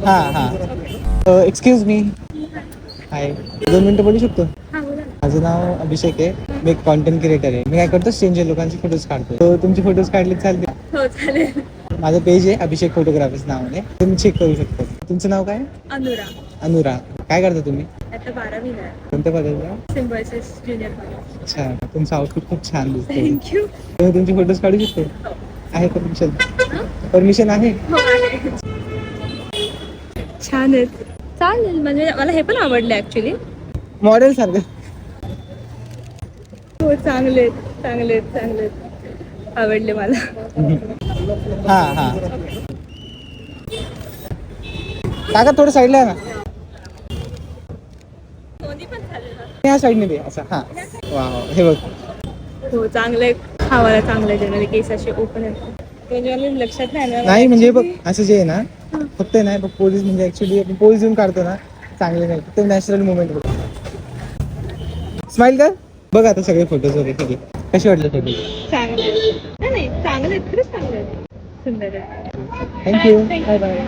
हां हां excuse me. हाय, 2 मिनिटं बोलू शकतो? माझं नाव अभिषेक आहे. मी एक कॉन्टेंट क्रिएटर आहे. मी काय करतो, स्ट्रेंजर लोकांचे फोटोज काढतो. तर तुमचे फोटोज काढले चालते? हो चालेल. माझं पेज आहे अभिषेक फोटोग्राफर्स नावाने, तुम्ही चेक करू शकता. तुमचं नाव काय? अनुरा. अनुरा. काय करता तुम्ही? आता 12वीला आहे. कोणत्या कॉलेजला? Symbiosis junior college. अच्छा, तुमचं आउटफिट खूप छान दिसतंय. थँक्यू. तुम्ही तुमचे फोटोज काढू शकतो? हो. आहे परमिशन? परमिशन आहे? हो आहे. छान आहेत. चालेल, म्हणजे मला हे पण आवडलं ऍक्च्युली. मॉडेल सारखं. हो चांगले चांगले चांगले आवडले मला. हां हां काका थोडं साईडला आहे ना. दोन्ही पण चालेल. ह्या साईडने दे असं. हां वा वा, हे बघ. हो चांगले. हा मला चांगले जनरली केस असे ओपन आहेत. म्हणजे मला लक्षात नाही आलं. नाही म्हणजे बघ, असं जे आहे ना, फक्त नाही बघ, पोलीस म्हणजे ऍक्च्युली आपण पोलीस येऊन काढतो ना, चांगले नाही. ते नॅचरल मुवमेंट बघ. स्माइल कर. बघ आता सगळे फोटोज वगैरे सगळे कसे वाटले फोटो? चांगले. नाही चांगले आहेत, खरंच चांगले आहेत. सुंदर आहे. थँक्यू. Bye bye.